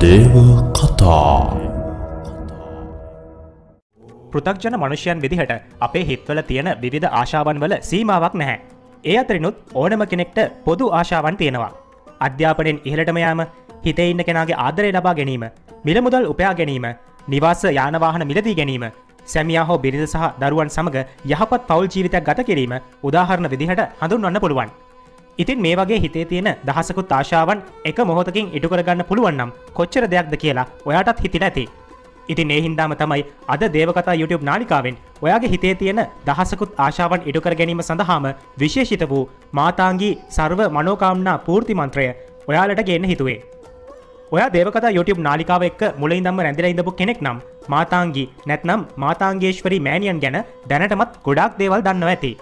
දේව කතා පෘථග්ජන මනුෂ්‍යයන් විදිහට අපේ හිත්වල තියෙන විවිධ ආශාවන් වල සීමාවක් නැහැ. ඒ අතරිනුත් ඕනම කෙනෙක්ට පොදු ආශාවන් තියෙනවා. අධ්‍යාපනයෙන් ඉහළටම යාම, හිතේ ඉන්න කෙනාගේ ආදරය ලබා ගැනීම, මිල මුදල් උපයා ගැනීම, නිවාස යාන වාහන මිලදී ගැනීම, සැමියා හෝ බිරිඳ සහ දරුවන් සමග යහපත් පෞල් ජීවිතයක් ගත කිරීම උදාහරණ විදිහට හඳුන්වන්න පුළුවන්. ඉතින් මේ වගේ හිතේ තියෙන දහසකුත් ආශාවන් එක මොහොතකින් ඉටු කරගන්න පුළුවන් නම් කොච්චර දෙයක්ද කියලා ඔයාටත් හිතිලා ඇති. ඉතින් ඒ හින්දාම තමයි අද දේවකතා YouTube නාලිකාවෙන් ඔයාගේ හිතේ තියෙන දහසකුත් ආශාවන් ඉටු කර ගැනීම සඳහාම විශේෂිත වූ මාතාංගී සර්ව මනෝකාමනා පූර්ති මන්ත්‍රය ඔයාලට ගේන්න හිතුවේ. ඔයා දේවකතා YouTube නාලිකාව එක්ක මුලින්දම්ම රැඳිලා ඉඳපු කෙනෙක් නම් මාතාංගී නැත්නම් මාතාංගේශ්වරී මෑණියන් ගැන දැනටමත් ගොඩාක් දේවල් දන්නවා ඇති.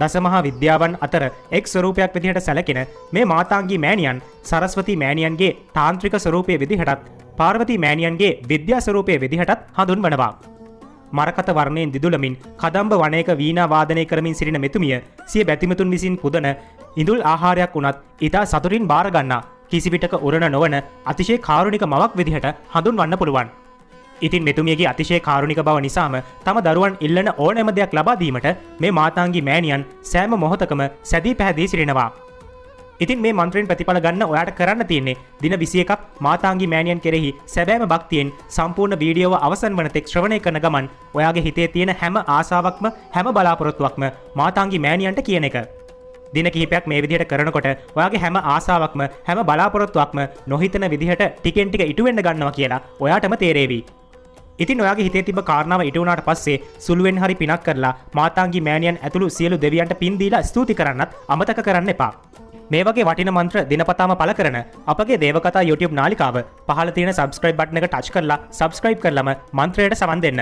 දසමහා විද්‍යාවන් අතර එක් ස්වරූපයක් විදිහට සැලකෙන මේ මාතාංගී මෑණියන් සරස්වතී මෑණියන්ගේ තාන්ත්‍රික ස්වරූපයේ විදිහටත් පාර්වතී මෑණියන්ගේ විද්‍යා ස්වරූපයේ විදිහටත් හඳුන්වනවා. මරකත වර්ණයෙන් දිදුලමින් කදම්බ වනයක වීණා වාදනය කරමින් සිටින මෙතුමිය සිය බැතිමතුන් විසින් පුදන ඉඳුල් ආහාරයක් වුණත් ඊට සතුටින් බාර ගන්නා කිසිවිටක උරණ නොවන අතිශය කාරුණික මවක් විදිහට හඳුන්වන්න පුළුවන්. ඉතින් මෙතුමියගේ අතිශය කාරුණික බව නිසාම තම දරුවන් ඉල්ලන ඕනෑම දෙයක් ලබා දීමට මේ මාතාංගී මෑණියන් සෑම මොහොතකම සැදී පැහැදී සිටිනවා. ඉතින් මේ මන්ත්‍රයෙන් ප්‍රතිඵල ගන්න ඔයාට කරන්න තියෙන්නේ දින 21ක් මාතාංගී මෑණියන් කෙරෙහි සැබෑම භක්තියෙන් සම්පූර්ණ වීඩියෝව අවසන් වන තෙක් ශ්‍රවණය කරන ගමන් ඔයාගේ හිතේ තියෙන හැම ආසාවක්ම හැම බලාපොරොත්තුවක්ම මාතාංගී මෑණියන්ට කියන එක. දින කිහිපයක් මේ විදිහට කරනකොට ඔයාගේ හැම ආසාවක්ම හැම බලාපොරොත්තුවක්ම නොහිතන විදිහට ටිකෙන් ටික ඉටු වෙන්න ගන්නවා කියලා ඔයාටම තේරෙවි. ඉතින් ඔයාගේ හිතේ තිබ්බ කාරණාව ඉටු වුණාට පස්සේ සුළුවෙන් හරි පිනක් කරලා මාතාංගී මෑණියන් ඇතුළු සියලු දෙවියන්ට පින් දීලා ස්තුති කරන්නත් අමතක කරන්න එපා. මේ වගේ වටින මන්ත්‍ර දිනපතාම පළ කරන අපගේ දේවකතා YouTube නාලිකාව පහළ තියෙන subscribe button එක touch කරලා subscribe කරලම මන්ත්‍රයට සවන් දෙන්න.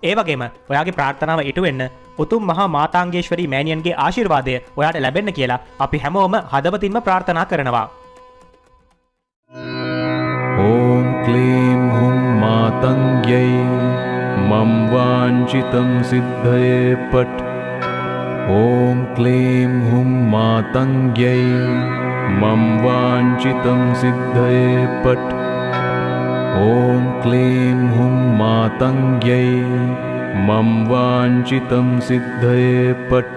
ඒ වගේම ඔයාගේ ප්‍රාර්ථනාව ඉටු වෙන්න උතුම් මහා මාතාංගේශ්වරී මෑණියන්ගේ ආශිර්වාදය ඔයාට ලැබෙන්න කියලා අපි හැමෝම හදවතින්ම ප්‍රාර්ථනා කරනවා. ॐ क्लीं हुं मातङ्ग्यै मम वाञ्छितं सिद्धये पट् ॐ क्लीं हुं मातङ्ग्यै मम वाञ्छितं सिद्धये पट् ॐ क्लीं हुं मातङ्ग्यै मम वाञ्छितं सिद्धये पट्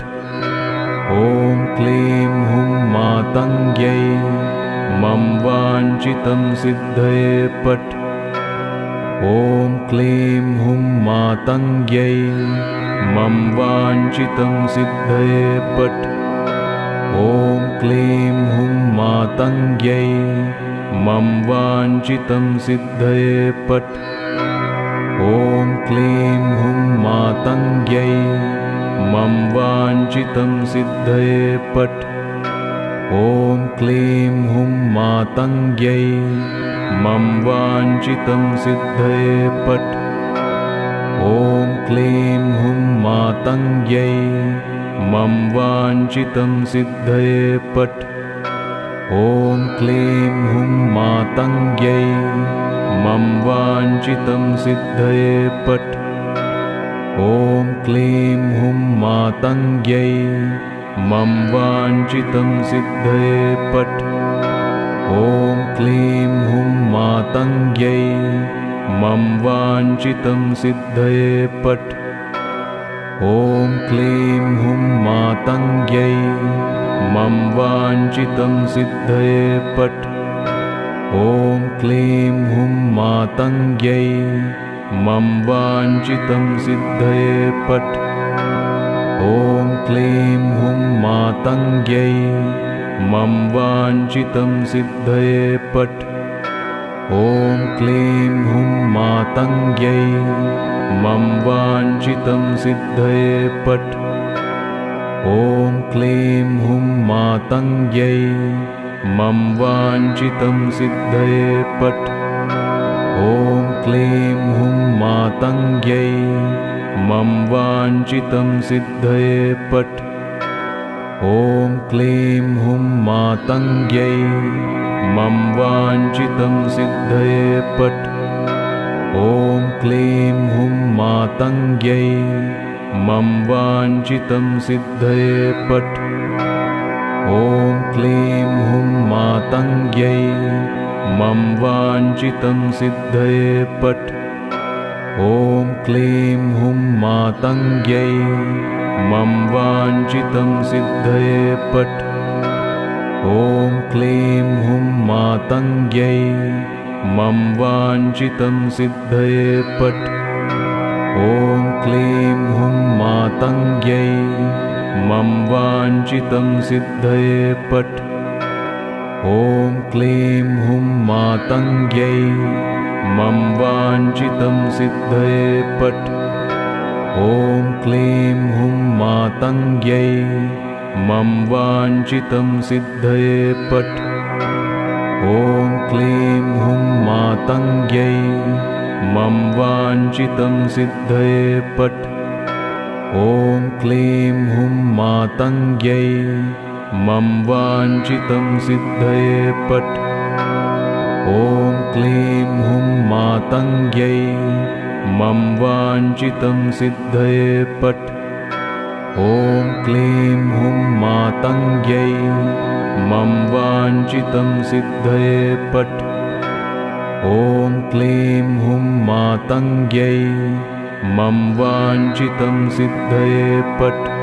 ॐ क्लीं हुं मातङ्ग्यै मम वाञ्छितं सिद्धये पट् ॐ क्लीं हुं मातङ्ग्यै मम वाञ्छितं सिद्धये पट् ॐ क्लीं हुं मातङ्ग्यै मम वाञ्छितं सिद्धये पट् ॐ क्लीं हुं मातङ्ग्यै मम वाञ्छितं सिद्धये पट् ॐ क्लीं हुं मातङ्ग्यै मम वाञ्छितं सिद्धये पट् ॐ क्लीं हुं मातङ्ग्यै मम वाञ्छितं सिद्धये पट् ॐ क्लीं हुं मातङ्ग्यै मम वाञ्छितं सिद्धये पट् ॐ क्लीं हुं मातङ्ग्यै मम वाञ्छितं सिद्धये पट् ॐ क्लीं हुं मातङ्ग्यै मम वाञ्छितं सिद्धये पट् ॐ क्लीं हुं मातङ्ग्यै मम वाञ्छितं सिद्धये पट् ॐ क्लीं हुं मातङ्ग्यै मम वाञ्छितं सिद्धये पट् ॐ क्लीं हुं मातङ्ग्यै मम वाञ्छितं सिद्धये पट् ॐ क्लीं हुं मातङ्ग्यै मम वाञ्छितं सिद्धये पट् ॐ क्लीं हुं मातङ्ग्यै मम वाञ्छितं सिद्धये पट् ॐ क्लीं हुं मातङ्ग्यै मम वाञ्छितं सिद्धये पट् ॐ क्लीं हुं मातङ्ग्यै मम वाञ्छितं सिद्धये पट् ॐ क्लीं हुं मातङ्ग्यै मम वाञ्छितं सिद्धये पट् ॐ क्लीं हुं मातङ्ग्यै मम वाञ्छितं सिद्धये पट्। ॐ क्लीं हुं मातङ्ग्यै मम वाञ्छितं सिद्धये पट्। ॐ क्लीं हुं मातङ्ग्यै मम वाञ्छितं सिद्धये पट्। ॐ क्लीं हुं मातङ्ग्यै मम वाञ्छितं सिद्धये पट्। ॐ क्लीं हुं मातङ्ग्यै मम वाञ्छितं सिद्धये पट्। ॐ क्लीं हुं मातङ्ग्यै मम वाञ्छितं सिद्धये पट्। ॐ क्लीं हुं मातङ्ग्यै मम वाञ्छितं सिद्धये पट्। ॐ क्लीं हुं मातङ्ग्यै मम वाञ्छितं सिद्धये पट्। ॐ क्लीं हुं मातङ्ग्यै मम वाञ्छितं सिद्धये पट्। ॐ क्लीं हुं मातङ्ग्यै मम वाञ्छितं सिद्धये पट्। ॐ क्लीं हुं मातङ्ग्यै मम वाञ्छितं सिद्धये पट्।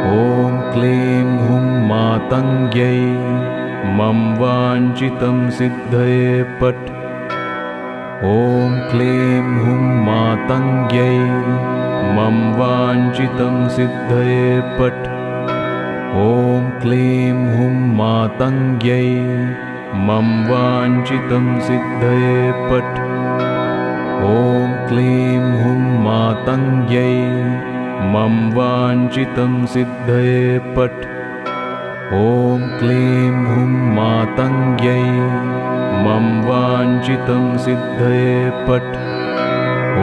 ॐ क्लीं हुं मातङ्ग्यै मम वाञ्छितं सिद्धये पट्। ॐ क्लीं हुं मातङ्ग्यै मम वाञ्छितं सिद्धये पट्। ॐ क्लीं हुं मातङ्ग्यै मम वाञ्छितं सिद्धये पट्। ॐ क्लीं हुं मातङ्ग्यै मम वाञ्छितं सिद्धये पट्। ॐ क्लीं हुं मातङ्ग्यै मम वाञ्छितं सिद्धये पट्।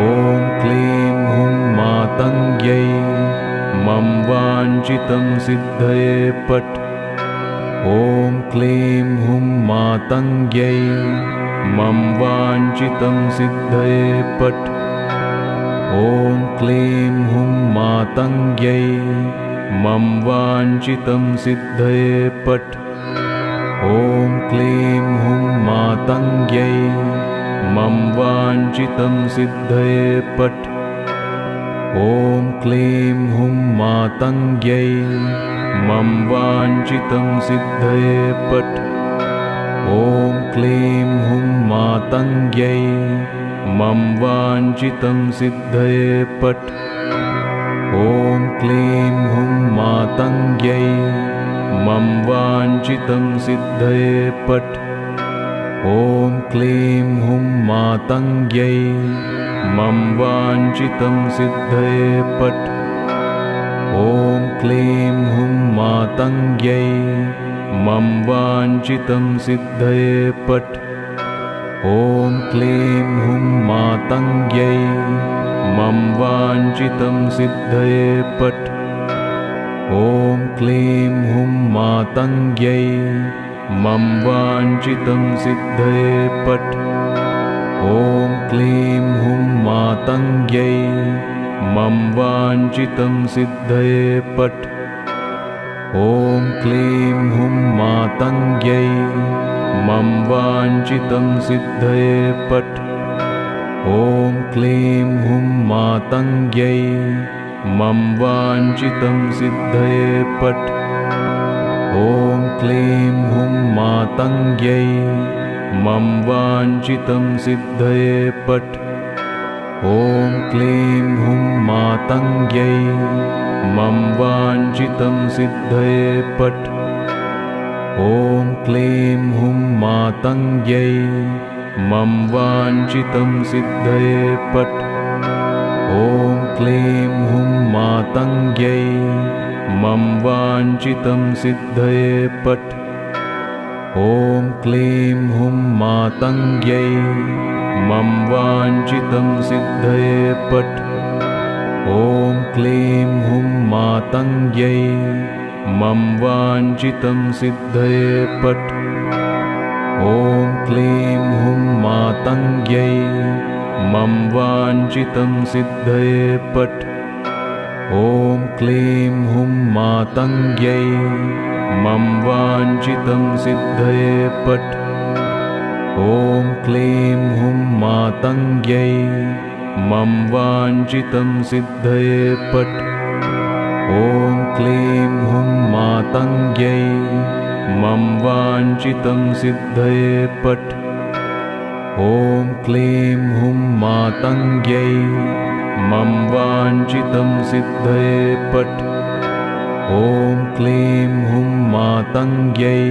ॐ क्लीं हुं मातङ्ग्यै मम वाञ्छितं सिद्धये पट्। ॐ क्लीं हुं मातङ्ग्यै मम वाञ्छितं सिद्धये पट्। ॐ क्लीं हुं मातङ्ग्यै मम वाञ्छितं सिद्धये पट्। ॐ क्लीं हुं मातङ्ग्यै मम वाञ्छितं सिद्धये पट्। ॐ क्लीं हुं मातङ्ग्यै मम वाञ्छितं सिद्धये पट्। ॐ क्लीं हुं मातङ्ग्यै मम वाञ्छितं सिद्धये पट्। ॐ क्लीं हुं मातङ्ग्यै मम वाञ्छितं सिद्धये पट्। ॐ क्लीं हुं मातङ्ग्यै मम वाञ्छितं सिद्धये पट्। ॐ क्लीं हुं मातङ्ग्यै मम वाञ्छितं सिद्धये पट्। ॐ क्लीं हुं मातङ्ग्यै मम वाञ्छितं सिद्धये पट्। ॐ क्लीं हुं मातङ्ग्यै मम वाञ्छितं सिद्धये पट्। ॐ क्लीं हुं मातङ्ग्यै मम वाञ्छितं सिद्धये पट्। ॐ क्लीं हुं मातङ्ग्यै मम वाञ्छितं सिद्धये पट्। ॐ क्लीं हुं मातङ्ग्यै मम वाञ्छितं सिद्धये पट्। ॐ क्लीं हुं मातङ्ग्यै मम वाञ्छितं सिद्धये पट्। ॐ क्लीं हुं मातङ्ग्यै मम वाञ्छितं सिद्धये पट्। ॐ क्लीं हुं मातङ्ग्यै मम वाञ्छितं सिद्धये पट्। ॐ क्लीं हुं मातङ्ग्यै मम वाञ्छितं सिद्धये पट्। ॐ क्लीं हुं मातङ्ग्यै मम वाञ्छितं सिद्धये पट्। ॐ क्लीं हुं मातङ्ग्यै मम वाञ्छितं सिद्धये पट्। ॐ क्लीं हुं मातङ्ग्यै मम वाञ्छितं सिद्धये पट्। ॐ क्लीं हुं मातङ्ग्यै मम वाञ्छितं सिद्धये पट्। ॐ क्लीं हुं मातङ्ग्यै मम वाञ्छितं सिद्धये पट्। ॐ क्लीं हुं मातङ्ग्यै मम वाञ्छितं सिद्धये पट्। ॐ क्लीं हुं मातङ्ग्यै मम वाञ्छितं सिद्धये पट्। ॐ क्लीं हुं मातङ्ग्यै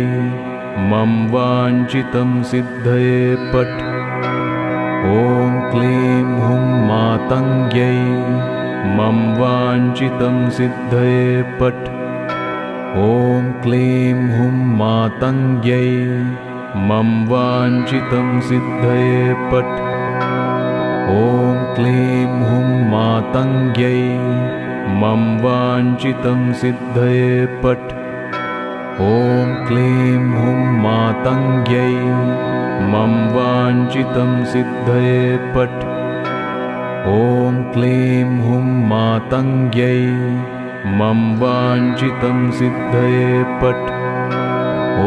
मम वाञ्छितं सिद्धये पट्। ॐ क्लीं हुं मातङ्ग्यै मम वाञ्छितं सिद्धये पट्। ॐ क्लीं हुं मातङ्ग्यै मम वाञ्छितं सिद्धये पट्। ॐ क्लीं हुं मातङ्ग्यै मम वाञ्छितं सिद्धये पट्। ॐ क्लीं हुं मातङ्ग्यै मम वाञ्छितं सिद्धये पट्। ॐ क्लीं हुं मातङ्ग्यै मम वाञ्छितं सिद्धये पट्।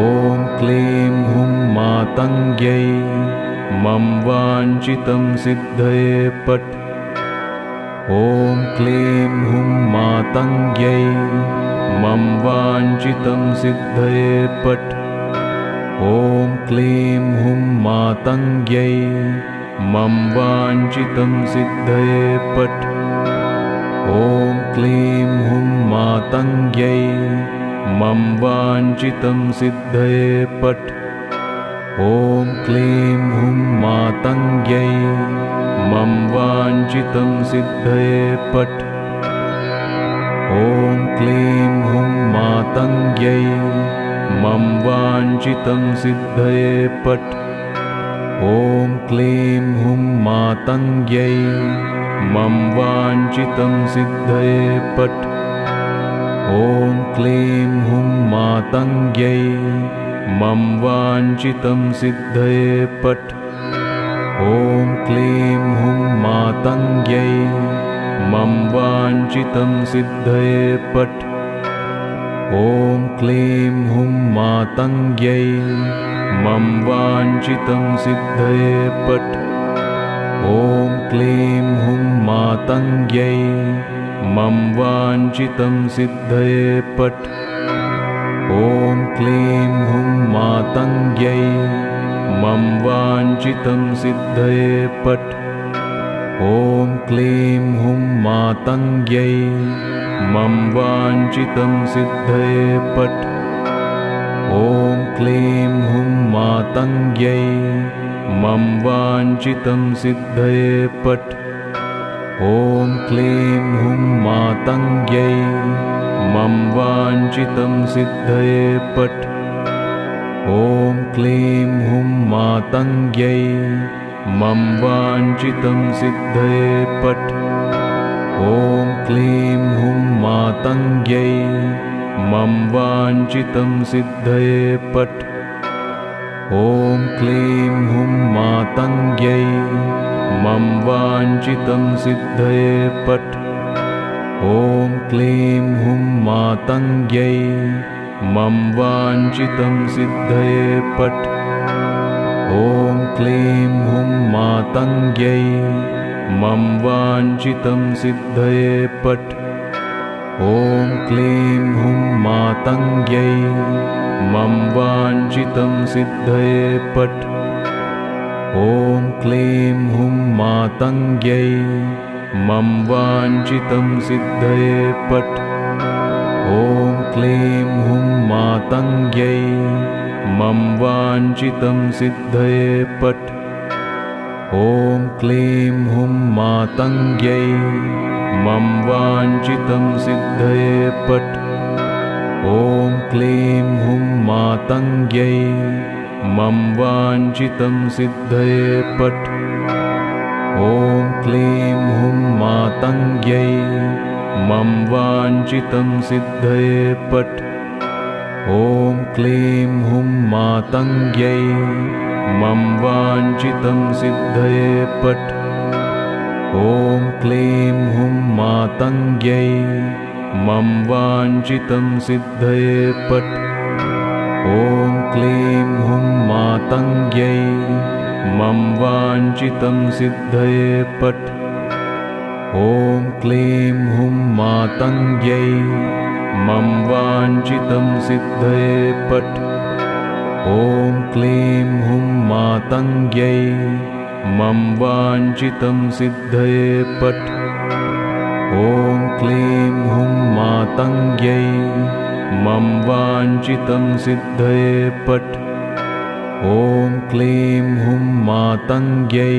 ॐ क्लीं हुं मातङ्ग्यै मम वाञ्छितं सिद्धये पट्। ॐ क्लीं हुं मातङ्ग्यै मम वाञ्छितं सिद्धये पट्। ॐ क्लीं हुं मातङ्ग्यै मम वाञ्छितं सिद्धये पट्। ॐ क्लीं हुं मातङ्ग्यै मम वाञ्छितं सिद्धये पट्। ॐ क्लीं हुं मातङ्ग्यै मम वाञ्छितं सिद्धये पट्। ॐ क्लीं हुं मातङ्ग्यै मम वाञ्छितं सिद्धये पट्। ॐ क्लीं हुं मातङ्ग्यै मम वाञ्छितं सिद्धये पट्। ॐ क्लीं हुं मातङ्ग्यै मम वाञ्छितं सिद्धये पट्। ॐ क्लीं हुं मातङ्ग्यै मम वाञ्छितं सिद्धये पट्। ॐ क्लीं हुं मातङ्ग्यै मम वाञ्छितं सिद्धये पट्। ॐ क्लीं हुं मातङ्ग्यै मम वाञ्छितं सिद्धये पट्। ॐ क्लीं हुं मातङ्ग्यै मम वाञ्छितं सिद्धये पट्। ॐ क्लीं हुं मातङ्ग्यै मम वाञ्छितं सिद्धये पट्। ॐ क्लीं हुं मातङ्ग्यै मम वाञ्छितं सिद्धये पट्। ॐ क्लीं हुं मातङ्ग्यै मम वाञ्छितं सिद्धये पट्। ॐ क्लीं हुं मातङ्ग्यै मम वाञ्छितं सिद्धये पट्। ॐ क्लीं हुं मातङ्ग्यै मम वाञ्छितं सिद्धये पट्। ॐ क्लीं हुं मातङ्ग्यै मम वाञ्छितं सिद्धये पट्। ॐ क्लीं हुं मातङ्ग्यै मम वाञ्छितं सिद्धये पट्। ॐ क्लीं हुं मातङ्ग्यै मम वाञ्छितं सिद्धये पट्। ॐ क्लीं हुं मातङ्ग्यै मम वाञ्छितं सिद्धये पट्। ॐ क्लीं हुं मातङ्ग्यै मम वाञ्छितं सिद्धये पट्। ॐ क्लीं हुं मातङ्ग्यै मम वाञ्छितं सिद्धये पट्। ॐ क्लीं हुं मातङ्ग्यै मम वाञ्छितं सिद्धये पट्। ॐ क्लीं हुं मातङ्ग्यै मम वाञ्छितं सिद्धये पट्। ॐ क्लीं हुं मातङ्ग्यै मम वाञ्छितं सिद्धये पट्। ॐ क्लीं हुं मातङ्ग्यै मम वाञ्छितं सिद्धये पट्। ॐ क्लीं हुं मातङ्ग्यै मम वाञ्छितं सिद्धये पट्। ॐ क्लीं हुं मातङ्ग्यै वाञ्छितं सिद्धये पट्। ॐ क्लीं हुं मातङ्ग्यै मम वाञ्छितं सिद्धये पट्। ॐ क्लीं हुं मातङ्ग्यै मम वाञ्छितं सिद्धये पट्। ॐ क्लीं हुं मातङ्ग्यै मम वाञ्छितं सिद्धये पट्। ॐ क्लीं हुं मातङ्ग्यै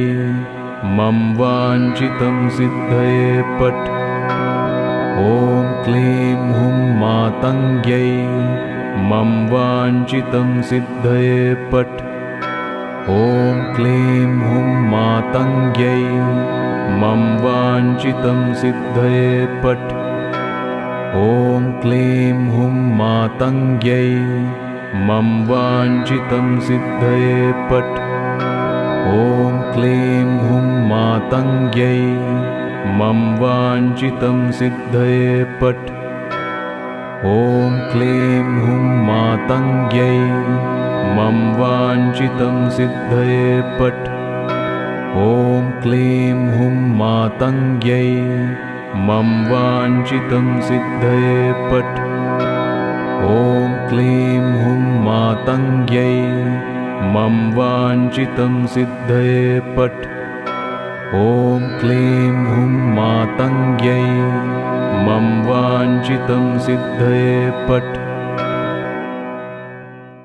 मम वाञ्छितं सिद्धये पट्। ॐ क्लीं हुं मातङ्ग्यै मम वाञ्छितं सिद्धये पट्। ॐ क्लीं हुं मातङ्ग्यै मम वाञ्छितं सिद्धये पट्। ॐ क्लीं हुं मातङ्ग्यै मम वाञ्छितं सिद्धये पट्। ॐ क्लीं हुं मातङ्ग्यै मम वाञ्छितं सिद्धये पट्। ॐ क्लीं हुं मातङ्ग्यै मम वाञ्छितं सिद्धये पट्। ॐ क्लीं हुं मातङ्ग्यै मम वाञ्छितं सिद्धये पट्। ॐ क्लीं हुं मातङ्ग्यै मम वाञ्छितं सिद्धये पट्। ॐ क्लीं हुं मातङ्ग्यै मम वाञ्छितं सिद्धये पट्।